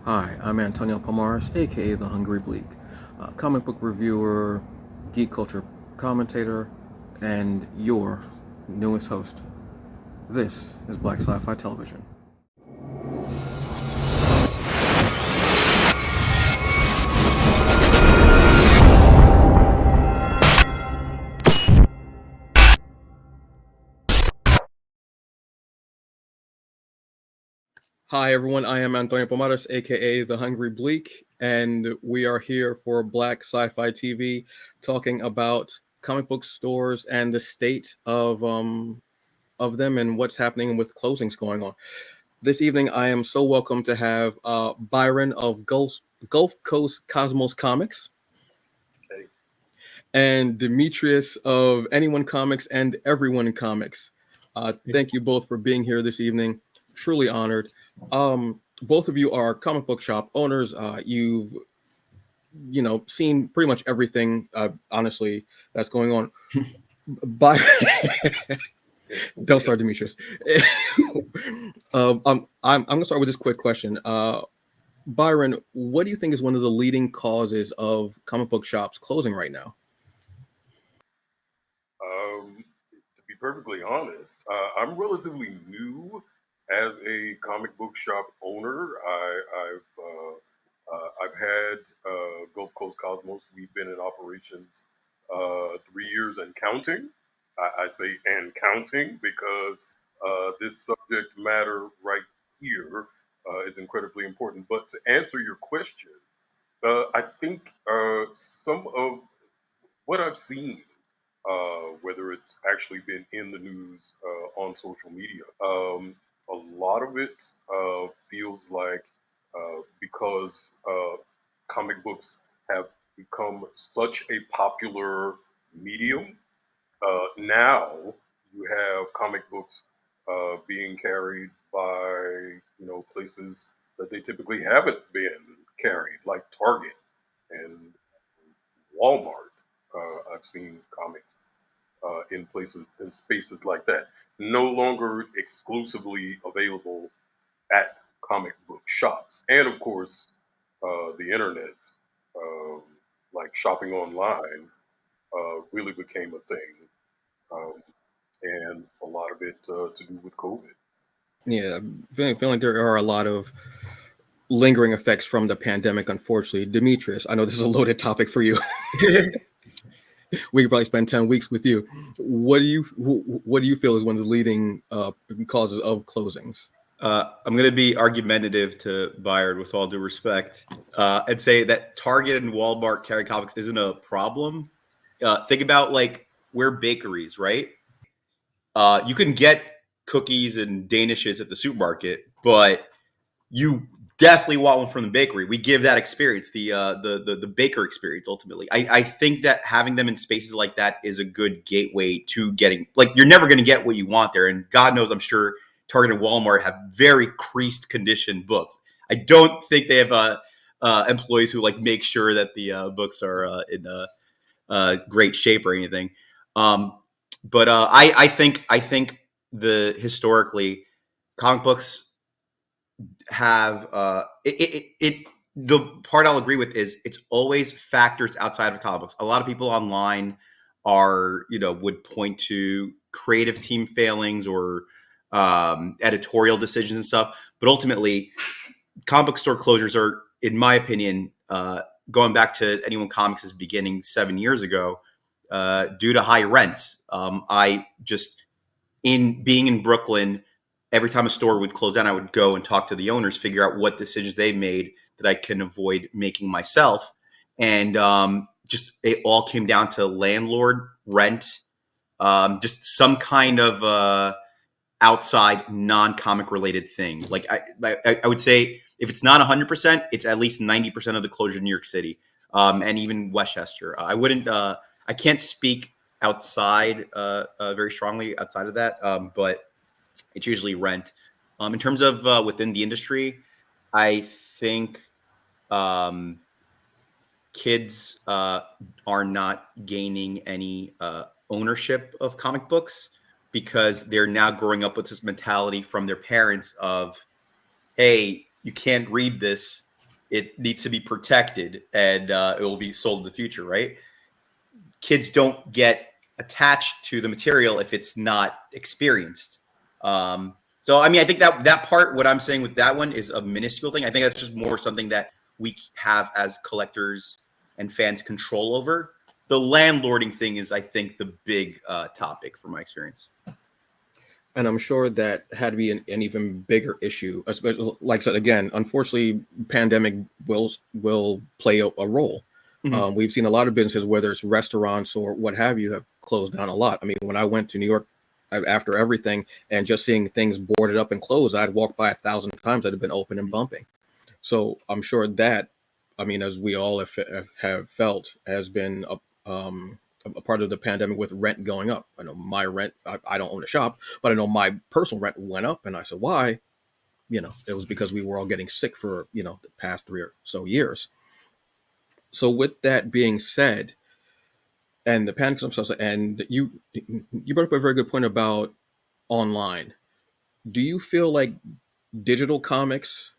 Hi, I'm Antonio Palmares, aka The Hungry Bleak, comic book reviewer, geek culture commentator, and your newest host. This is Black Sci-Fi Television. Hi, everyone. I am Antonio Palmares, aka The Hungry Bleak, and we are here for Black Sci-Fi TV, talking about comic book stores and the state of them and what's happening with closings going on. This evening, I am so welcome to have Byron of Gulf Coast Cosmos Comics Okay. and Dimitrios of Anyone Comics and Everyone Comics. Thank you both for being here this evening. Truly honored. Both of you are comic book shop owners. You've seen pretty much everything. Honestly, that's going on. By Don't start, Demetrius. I'm gonna start with this quick question. Byron, what do you think is one of the leading causes of comic book shops closing right now? To be perfectly honest, I'm relatively new as a comic book shop owner. I've had Gulf Coast Cosmos. We've been in operations 3 years and counting. I say and counting because this subject matter right here is incredibly important. But to answer your question, I think some of what I've seen, whether it's actually been in the news on social media, a lot of it feels like because comic books have become such a popular medium, now you have comic books being carried by places that they typically haven't been carried, like Target and Walmart. I've seen comics in places in spaces like that, no longer exclusively available at comic book shops, and of course, the internet, um, like shopping online, really became a thing, um, and a lot of it to do with COVID. Yeah, feeling like there are a lot of lingering effects from the pandemic, unfortunately. Demetrius, I know this is a loaded topic for you. We could probably spend 10 weeks with you. What do you feel is one of the leading causes of closings? I'm going to be argumentative to Byron with all due respect and say that Target and Walmart carry comics isn't a problem. Think about like we're bakeries, right? You can get cookies and danishes at the supermarket, but you definitely want one from the bakery. We give that experience, the baker experience. Ultimately, I think that having them in spaces like that is a good gateway to getting, like, you're never going to get what you want there, and God knows, I'm sure Target and Walmart have very creased condition books. I don't think they have employees who like make sure that the books are in great shape or anything. Um, but I think the historically comic books have the part I'll agree with is it's always factors outside of comics. A lot of people online are, would point to creative team failings or editorial decisions and stuff, but ultimately comic book store closures are, in my opinion, going back to Anyone Comics' beginning 7 years ago, due to high rents. I just, in being in Brooklyn, every time a store would close down, I would go and talk to the owners, figure out what decisions they made that I can avoid making myself. And just it all came down to landlord, rent, just some kind of outside non-comic related thing. Like I would say if it's not 100%, it's at least 90% of the closure in New York City, and even Westchester. I wouldn't. I can't speak outside very strongly outside of that, but it's usually rent. In terms of within the industry, I think um, kids are not gaining any ownership of comic books because they're now growing up with this mentality from their parents of, hey, you can't read this. it needs to be protected, and it will be sold in the future, right? Kids don't get attached to the material if it's not experienced. So, I mean, I think that part, what I'm saying with that one, is a minuscule thing. I think that's just more something that we have as collectors and fans control over. The landlording thing is, I think, the big topic from my experience. And I'm sure that had to be an even bigger issue. Especially, like I said, again, unfortunately, pandemic will play a role. Mhm. We've seen a lot of businesses, whether it's restaurants or what have you, have closed down a lot. I mean, when I went to New York after everything and just seeing things boarded up and closed, I'd walked by 1,000 times that had been open and bumping. So I'm sure that, I mean, as we all have felt, has been a part of the pandemic with rent going up. I know my rent, I don't own a shop, but I know my personal rent went up. And I said, why? It was because we were all getting sick for, the past 3 or so years. So with that being said, and the panic themselves, and you brought up a very good point about online. Do you feel like digital comics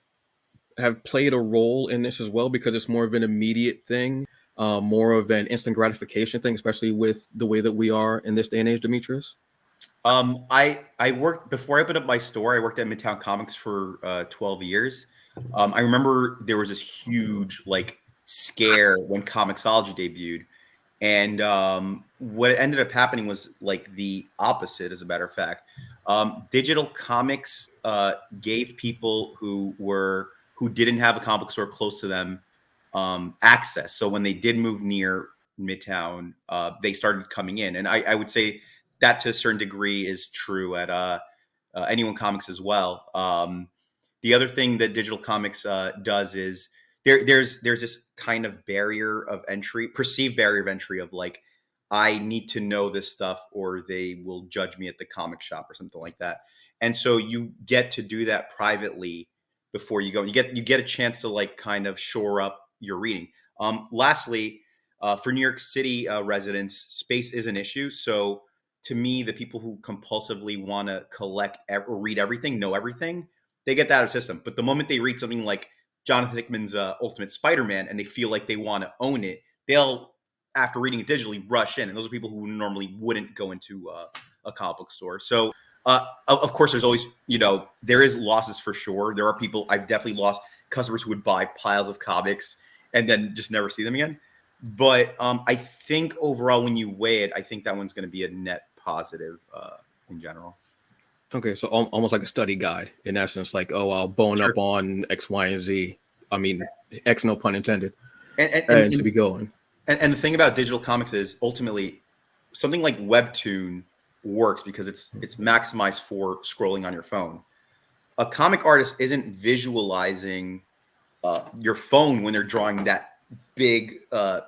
have played a role in this as well because it's more of an immediate thing, more of an instant gratification thing, especially with the way that we are in this day and age, Demetrius? I worked before I opened up my store. I worked at Midtown Comics for 12 years. I remember there was this huge like scare when Comixology debuted, and what ended up happening was like the opposite. As a matter of fact, digital comics gave people who didn't have a comic store close to them access. So when they did move near Midtown, they started coming in, and I would say that to a certain degree is true at Anyone Comics as well. The other thing that digital comics does is there's this kind of barrier of entry, perceived barrier of entry of like, I need to know this stuff or they will judge me at the comic shop or something like that. And so you get to do that privately before you go. You get a chance to like kind of shore up your reading. Lastly, for New York City residents, space is an issue. So to me, the people who compulsively want to collect or read everything, know everything, they get that out of the system. But the moment they read something like Jonathan Hickman's Ultimate Spider-Man and they feel like they want to own it, they'll, after reading it digitally, rush in. And those are people who normally wouldn't go into a comic book store. So, of course, there's always, there is losses for sure. There are people, I've definitely lost customers who would buy piles of comics and then just never see them again. But I think overall, when you weigh it, I think that one's going to be a net positive in general. Okay, so almost like a study guide in essence, like, oh, I'll bone Sure. up on X, Y, and Z. I mean, X, no pun intended, And and to be going. and the thing about digital comics is ultimately something like Webtoon works because it's maximized for scrolling on your phone. A comic artist isn't visualizing your phone when they're drawing that big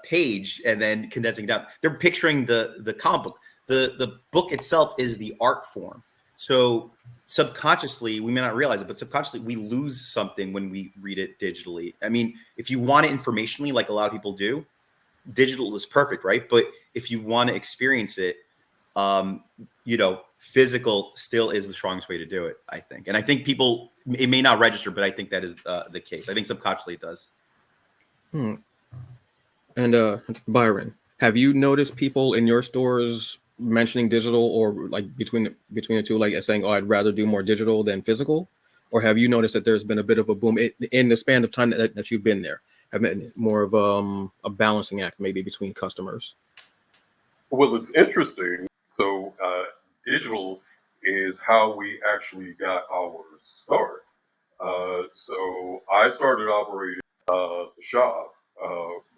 page and then condensing it down. They're picturing the comic book. The book itself is the art form. So subconsciously, we may not realize it, but subconsciously we lose something when we read it digitally. I mean, if you want it informationally, like a lot of people do, digital is perfect, right? But if you want to experience it, physical still is the strongest way to do it, I think. And I think people, it may not register, but I think that is the case. I think subconsciously it does. And Byron, have you noticed people in your stores mentioning digital, or like between the two, like saying, "Oh, I'd rather do more digital than physical," or have you noticed that there's been a bit of a boom in the span of time that you've been there? Have been more of a balancing act maybe between customers? Well, it's interesting. So, digital is how we actually got our start. So, I started operating the shop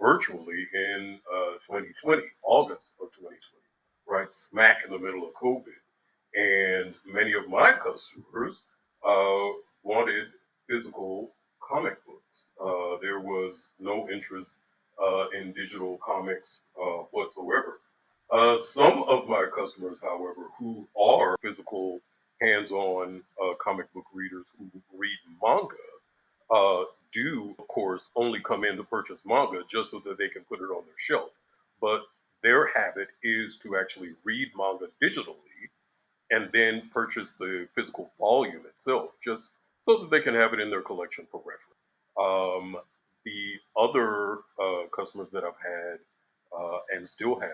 virtually in 2020, August of 2020, right smack in the middle of COVID. And many of my customers wanted physical comic books. There was no interest in digital comics whatsoever. Some of my customers, however, who are physical, hands-on comic book readers who read manga, uh, do, of course, only come in to purchase manga just so that they can put it on their shelf. But their habit is to actually read manga digitally and then purchase the physical volume itself, just so that they can have it in their collection for reference. Um, other customers that I've had and still have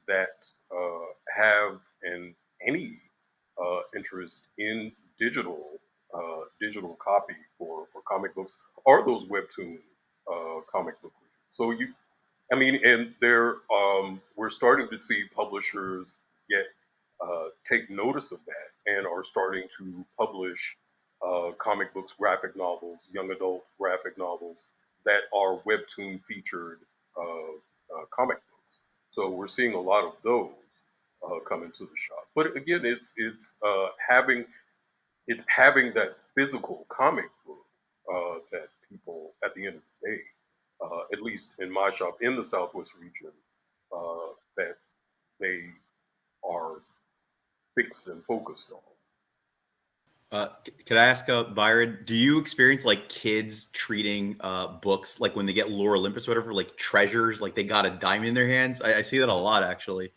that have any interest in digital copy for comic books are those webtoon comic book readers. So I mean, and we're starting to see publishers get take notice of that and are starting to publish comic books, graphic novels, young adult graphic novels that are webtoon featured comic books. So we're seeing a lot of those come into the shop. But again, it's having that physical comic book that people, at the end of the day, at least in my shop in the Southwest region, that they are fixed and focused on. Could I ask Byron, do you experience like kids treating books like when they get Lore Olympus or whatever, like treasures, like they got a diamond in their hands? I see that a lot, actually.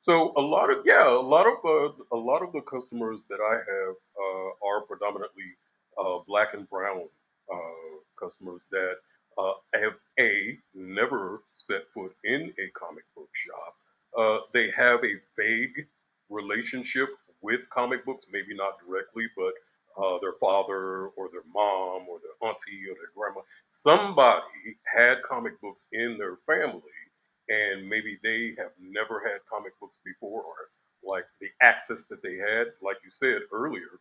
So a lot of the customers that I have are predominantly black and brown customers that have never set foot in a comic book shop. They have a vague relationship with comic books, maybe not directly, but their father or their mom or their auntie or their grandma, somebody had comic books in their family, and maybe they have never had comic books before, or like the access that they had, like you said earlier,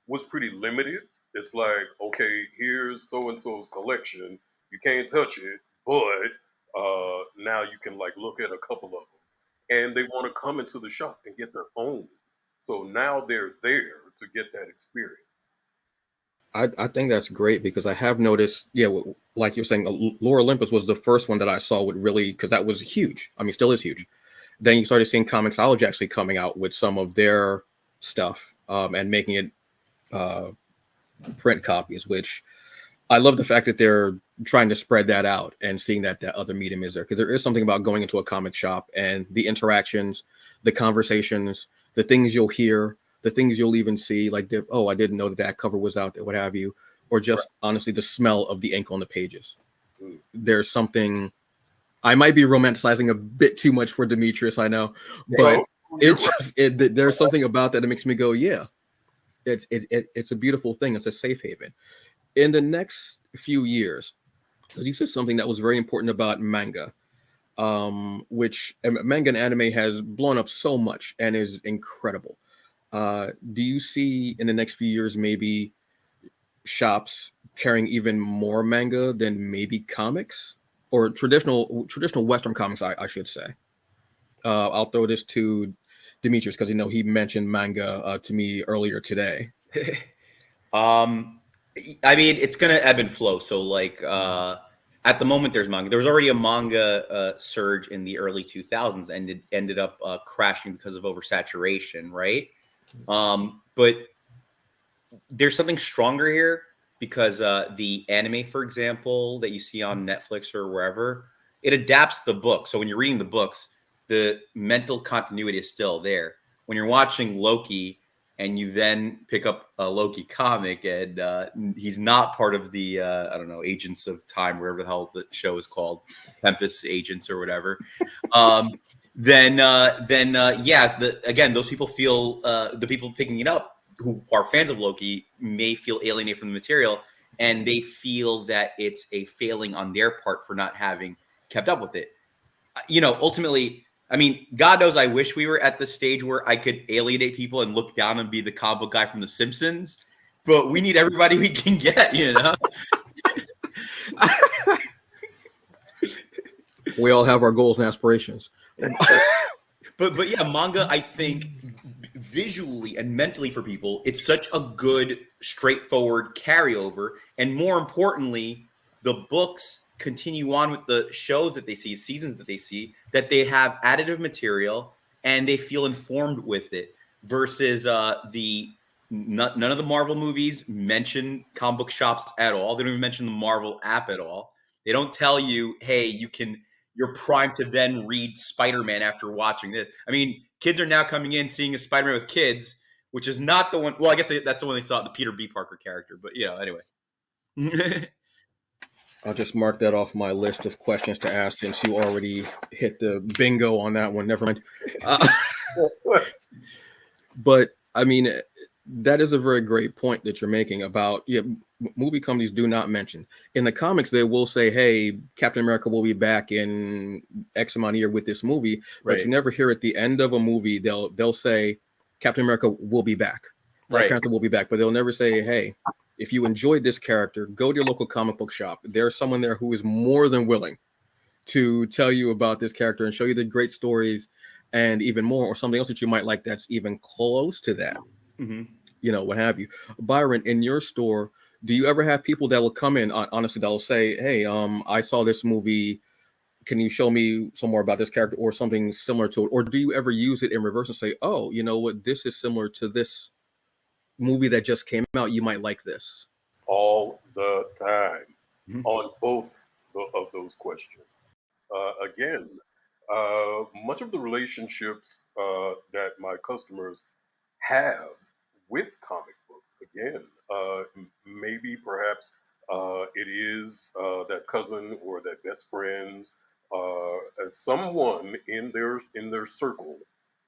was pretty limited. It's like, okay, here's so and so's collection. You can't touch it, but now you can like look at a couple of them, and they want to come into the shop and get their own. So now they're there to get that experience. I think that's great because I have noticed, yeah, like you're saying, Lore Olympus was the first one that I saw would really, because that was huge. I mean, still is huge. Then you started seeing Comixology actually coming out with some of their stuff and making it print copies, which I love the fact that they're trying to spread that out and seeing that that other medium is there, because there is something about going into a comic shop and the interactions, the conversations, the things you'll hear, the things you'll even see, like, oh, I didn't know that that cover was out there, what have you, or just honestly the smell of the ink on the pages. There's something, I might be romanticizing a bit too much for Dimitrios, I know, but there's something about that that makes me go, yeah, it's a beautiful thing. It's a safe haven. In the next few years, you said something that was very important about manga, which manga and anime has blown up so much and is incredible. Do you see in the next few years maybe shops carrying even more manga than maybe comics or traditional Western comics? I should say. I'll throw this to Demetrius because he mentioned manga to me earlier today. I mean, it's gonna ebb and flow. So, like, at the moment, there's manga. There was already a manga surge in the early 2000s, and it ended up crashing because of oversaturation, right? But there's something stronger here because the anime, for example, that you see on Netflix or wherever, it adapts the book. So when you're reading the books, the mental continuity is still there. When you're watching Loki and you then pick up a Loki comic and he's not part of the, I don't know, Agents of Time, wherever the hell the show is called, Tempest Agents or whatever. Then again, those people feel, the people picking it up who are fans of Loki may feel alienated from the material, and they feel that it's a failing on their part for not having kept up with it. Ultimately, I mean, God knows I wish we were at the stage where I could alienate people and look down and be the comic book guy from The Simpsons, but we need everybody we can get, We all have our goals and aspirations. But yeah, manga, I think visually and mentally for people, it's such a good, straightforward carryover. And more importantly, the books continue on with the shows that they see, seasons that they see, that they have additive material and they feel informed with it versus none of the Marvel movies mention comic book shops at all. They don't even mention the Marvel app at all. They don't tell you, hey, you're primed to then read Spider-Man after watching this. I mean, kids are now coming in seeing a Spider-Man with kids, which is not the one. Well, I guess that's the one they saw, the Peter B. Parker character. But anyway. I'll just mark that off my list of questions to ask since you already hit the bingo on that one. Never mind. But I mean, that is a very great point that you're making about movie companies do not mention in the comics. They will say, "Hey, Captain America will be back in X amount of year with this movie," but you never hear at the end of a movie they'll say, "Captain America will be back, Black Panther will be back," but they'll never say, "Hey, if you enjoyed this character, go to your local comic book shop. There's someone there who is more than willing to tell you about this character and show you the great stories and even more, or something else that you might like that's even close to that." What have you. Byron, in your store, do you ever have people that will come in, honestly, that will say, "Hey, I saw this movie. Can you show me some more about this character or something similar to it?" Or do you ever use it in reverse and say, "Oh, you know what? This is similar to this movie that just came out. You might like this." All the time on both of those questions. Again, much of the relationships that my customers have with comic books, again, maybe perhaps it is that cousin or that best friends, as someone in their circle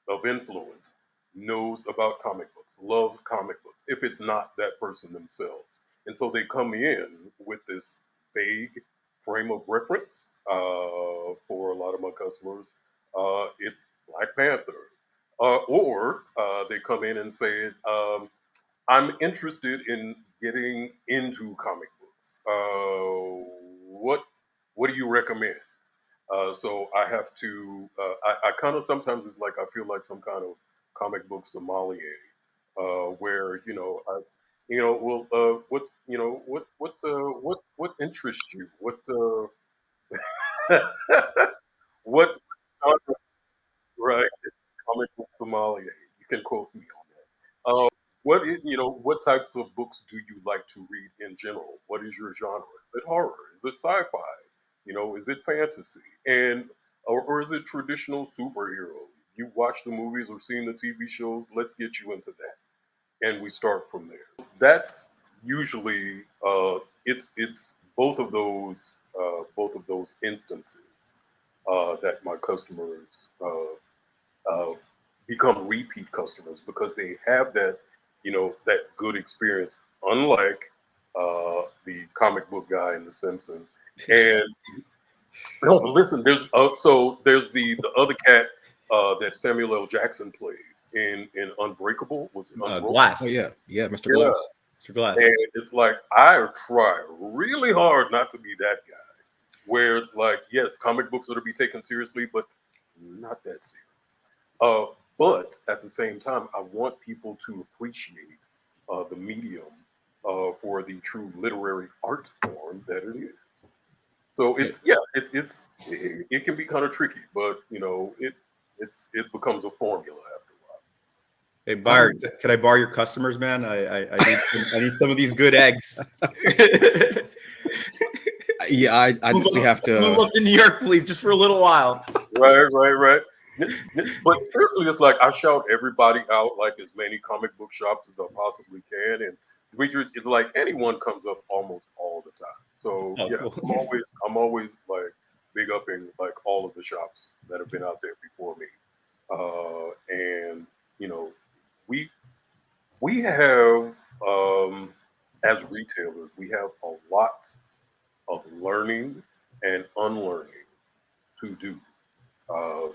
of influence knows about comic books, loves comic books, if it's not that person themselves. And so they come in with this vague frame of reference. For a lot of my customers, it's Black Panther. Or they come in and say, I'm interested in getting into comic books. What do you recommend? So I have to. I kind of sometimes it's like I feel like some kind of comic book sommelier, where well, what interests you? What right? Comic book sommelier. You can quote me on that. What types of books do you like to read in general? What is your genre? Is it horror? Is it sci-fi? Is it fantasy? And or is it traditional superhero? You watch the movies or seen the TV shows. Let's get you into that, and we start from there. That's usually it's both of those instances that my customers uh, become repeat customers because they have that good experience, unlike the comic book guy in The Simpsons. And no, but listen, there's the other cat that Samuel L. Jackson played in Unbreakable. Was it Unbreakable? Glass. Oh yeah, Mr. Yeah. Glass. Mr. Glass. And it's like I try really hard not to be that guy. Where it's like, yes, comic books are to be taken seriously, but not that serious. But at the same time, I want people to appreciate the medium for the true literary art form that it is. So it can be kind of tricky, but it becomes a formula after a while. Hey Byron, can I borrow your customers, man? I need some of these good eggs. Yeah, I definitely have to move up to New York, please, just for a little while. Right. But seriously, it's like I shout everybody out, like as many comic book shops as I possibly can, and it's like anyone comes up almost all the time. So cool. I'm always like big upping like all of the shops that have been out there before me, and we have as retailers we have a lot of learning and unlearning to do.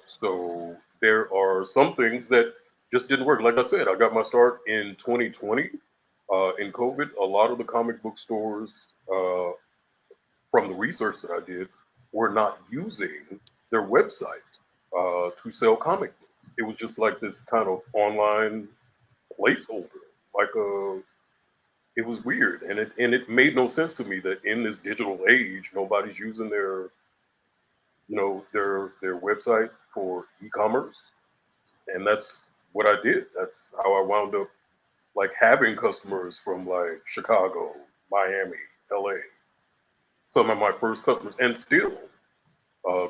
So there are some things that just didn't work. Like I said, I got my start in 2020 in COVID. A lot of the comic book stores, from the research that I did, were not using their website to sell comic books. It was just like this kind of online placeholder, like it was weird, and it made no sense to me that in this digital age, nobody's using their website for e-commerce, and that's what I did. That's how I wound up like having customers from like Chicago, Miami, LA. Some of my first customers, and still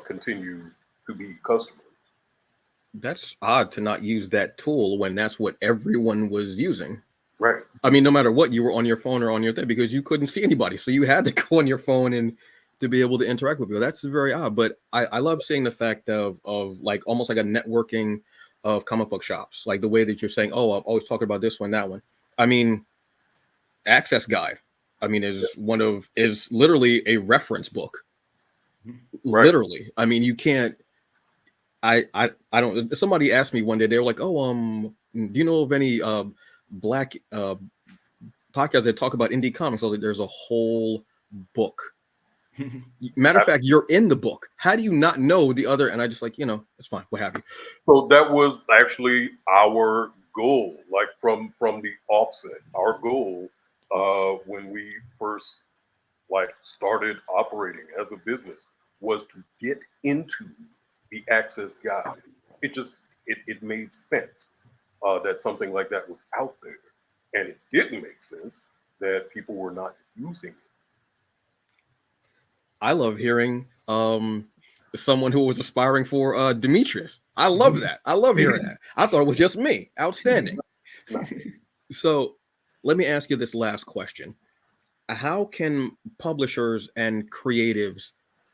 continue to be customers. That's odd to not use that tool when that's what everyone was using. Right. I mean, no matter what, you were on your phone or on your thing because you couldn't see anybody, so you had to go on your phone and to be able to interact with people. That's very odd, but I love seeing the fact of like almost like a networking of comic book shops, like the way that you're saying, oh, I'm always talking about this one, that one. I mean, Access Guide, I mean, is literally a reference book. Right. Literally. I mean, you can't. I don't. Somebody asked me one day. They were like, "Oh, do you know of any black podcasts that talk about indie comics?" I was like, "There's a whole book. Matter of fact, you're in the book. How do you not know the other?" And I just like, it's fine. What have you? So that was actually our goal, like from the offset. Our goal when we first like started operating as a business was to get into the Access Guide. It made sense that something like that was out there, and it didn't make sense that people were not using it. I love hearing someone who was aspiring for Dimitrios. I love that. I love hearing that. I thought it was just me. Outstanding. So let me ask you this last question. How can publishers and creatives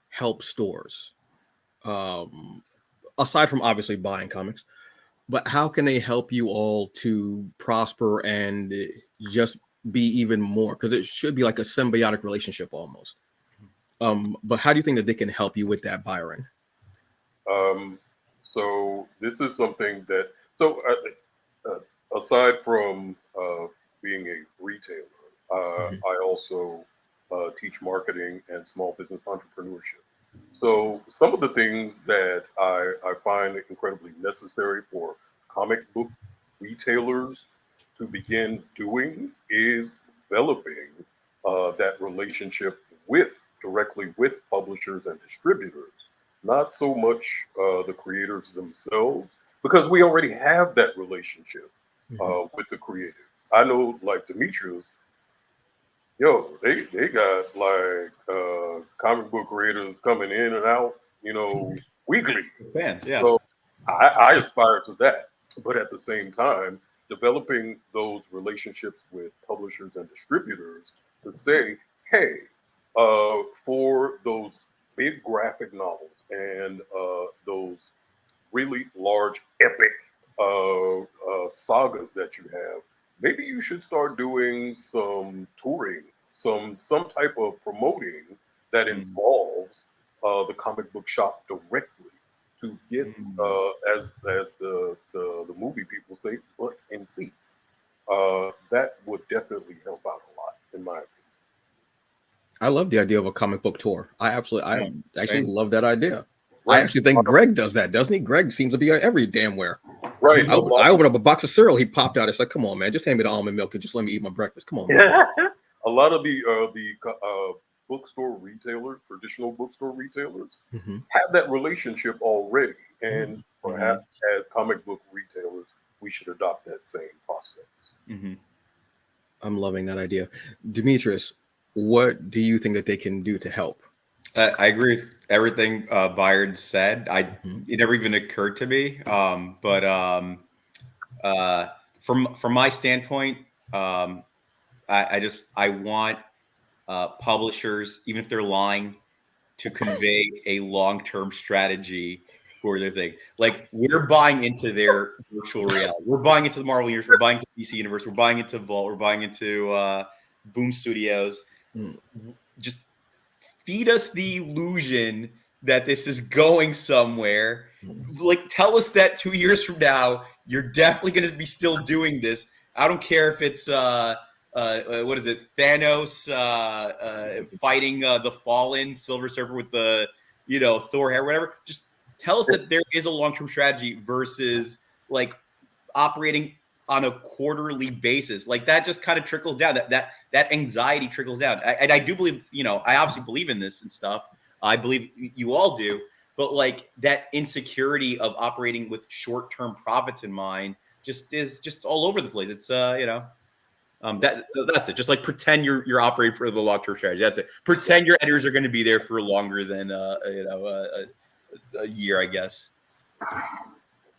help stores? Aside from obviously buying comics, but how can they help you all to prosper and just be even more? Because it should be like a symbiotic relationship almost. But how do you think that they can help you with that, Byron? So this is something that aside from being a retailer, I also teach marketing and small business entrepreneurship. So some of the things that I find incredibly necessary for comic book retailers to begin doing is developing that relationship directly with publishers and distributors, not so much the creators themselves, because we already have that relationship with the creators. I know, like Dimitrios, they got like comic book creators coming in and out, weekly. Fans, yeah. So I aspire to that, but at the same time, developing those relationships with publishers and distributors to say, hey, for those big graphic novels and those really large epic sagas that you have, maybe you should start doing some touring, some type of promoting that involves the comic book shop directly to get, as the movie people say, butts in seats. That would definitely help out a lot, in my opinion. I love the idea of a comic book tour. I actually love that idea. Right. I actually think Greg does that, doesn't he? Greg seems to be every damn where. Right. I opened up a box of cereal. He popped out. It's like, come on, man, just hand me the almond milk and just let me eat my breakfast. Come on, man. A lot of the bookstore retailers, traditional bookstore retailers, have that relationship already, and perhaps as comic book retailers, we should adopt that same process. I'm loving that idea. Dimitrios, what do you think that they can do to help? I agree with everything Byron said. It never even occurred to me. But from my standpoint, I want publishers, even if they're lying, to convey a long-term strategy for their thing. Like, we're buying into their virtual reality. We're buying into the Marvel Universe. We're buying into DC Universe. We're buying into Vault. We're buying into Boom Studios. Just feed us the illusion that this is going somewhere. Like, tell us that 2 years from now, you're definitely going to be still doing this. I don't care if it's what is it, Thanos fighting the Fallen, Silver Surfer with the Thor hair, whatever. Just tell us that there is a long-term strategy versus like operating on a quarterly basis. Like, that just kind of trickles down. That anxiety trickles down. And I do believe, I obviously believe in this and stuff. I believe you all do. But like, that insecurity of operating with short-term profits in mind is just all over the place. It's that's it. Just like, pretend you're operating for the long-term strategy. That's it. Pretend your editors are going to be there for longer than a year, I guess.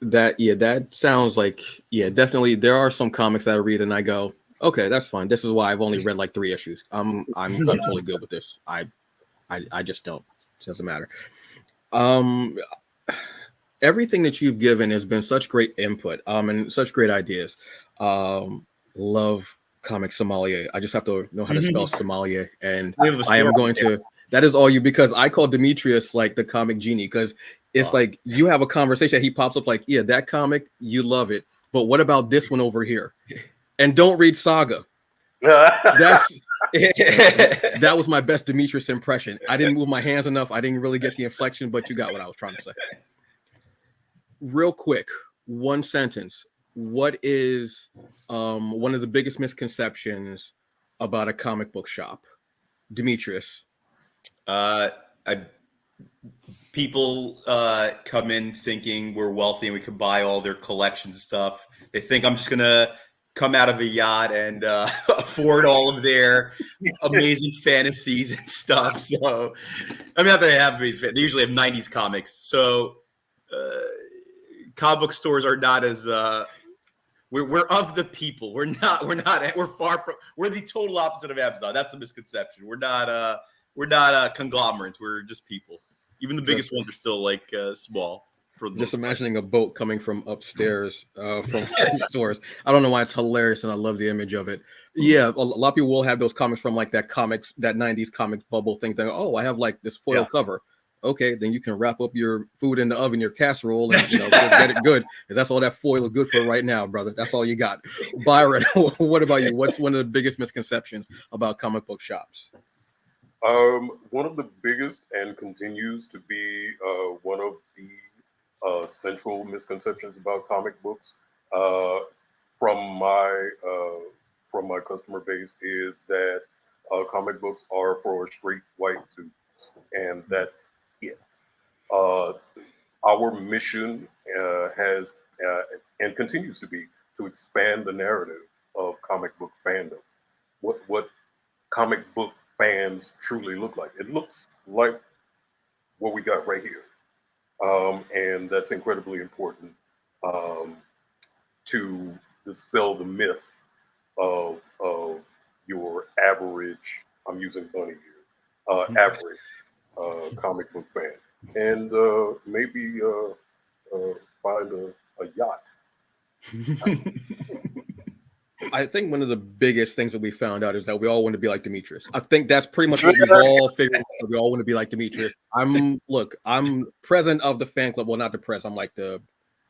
That sounds like, definitely. There are some comics that I read and I go, okay, that's fine. This is why I've only read like 3 issues. I'm totally good with this. I just don't. It doesn't matter. Everything that you've given has been such great input, and such great ideas. Love comic sommelier. I just have to know how to spell sommelier, and We have a I am story. going to. That is all you, because I call Dimitrios like the comic genie, because it's like you have a conversation. He pops up like, yeah, that comic, you love it, but what about this one over here? And don't read Saga. That's that was my best Dimitrios impression. I didn't move my hands enough. I didn't really get the inflection, but you got what I was trying to say. Real quick, one sentence. What is one of the biggest misconceptions about a comic book shop? Dimitrios. People come in thinking we're wealthy and we can buy all their collection stuff. They think I'm just gonna come out of a yacht and afford all of their amazing fantasies and stuff. So, I mean, not that they have amazing, they usually have 90s comics. So, comic book stores are not as we're of the people. We're far from. We're the total opposite of Amazon. That's a misconception. We're not conglomerates. We're just people. Even the biggest ones are still like small. Just imagining a boat coming from upstairs from stores. I don't know why it's hilarious, and I love the image of it. Yeah, a lot of people will have those comics from like that 90s comics bubble thing. Oh, I have like this foil cover. Okay, then you can wrap up your food in the oven, your casserole, and get it good, because that's all that foil is good for right now, brother. That's all you got. Byron, what about you? What's one of the biggest misconceptions about comic book shops? One of the biggest, and continues to be one of the central misconceptions about comic books from my customer base, is that comic books are for straight white dudes, and that's it. Our mission has and continues to be to expand the narrative of comic book fandom. What comic book fans truly look like. It looks like what we got right here. And that's incredibly important to dispel the myth of your average, I'm using Bunny here, average comic book fan. And maybe find a yacht. I think one of the biggest things that we found out is that we all want to be like Dimitrios. I think that's pretty much what we've all figured out. We all want to be like Dimitrios. I'm president of the fan club. Well, not the president. I'm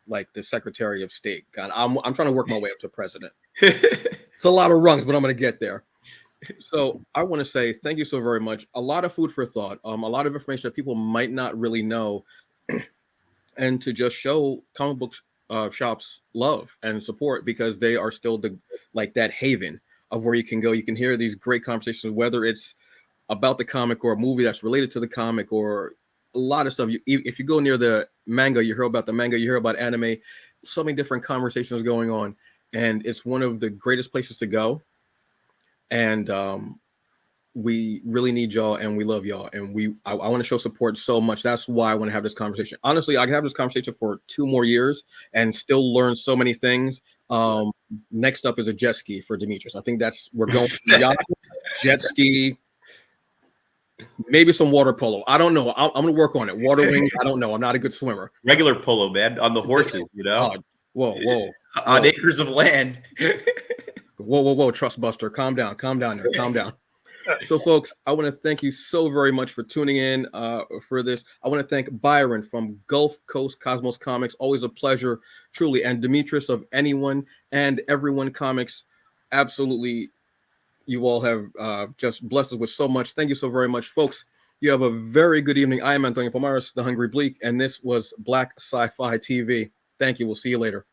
like the Secretary of State. God, I'm trying to work my way up to president. It's a lot of rungs, but I'm going to get there. So I want to say thank you so very much. A lot of food for thought. A lot of information that people might not really know, and to just show comic books shops love and support, because they are still that haven of where you can go. You can hear these great conversations, whether it's about the comic or a movie that's related to the comic, or a lot of stuff. If you go near the manga, you hear about the manga, you hear about anime, so many different conversations going on, and it's one of the greatest places to go. And we really need y'all, and we love y'all, and I want to show support so much. That's why I want to have this conversation. Honestly, I can have this conversation for 2 more years and still learn so many things. Next up is a jet ski for Dimitrios. I think we're going yacht, jet ski, maybe some water polo. I don't know. I'm going to work on it. Water wings. I don't know. I'm not a good swimmer. Regular polo, man, on the horses, Whoa. On acres of land. Whoa, Trust Buster. Calm down there. Calm down. So, folks, I want to thank you so very much for tuning in for this. I want to thank Byron from Gulf Coast Cosmos Comics. Always a pleasure, truly. And Dimitrios of Anyone and Everyone Comics. Absolutely, you all have just blessed us with so much. Thank you so very much, folks. You have a very good evening. I am Antonio Pomares, the Hungry Bleak, and this was Black Sci-Fi TV. Thank you. We'll see you later.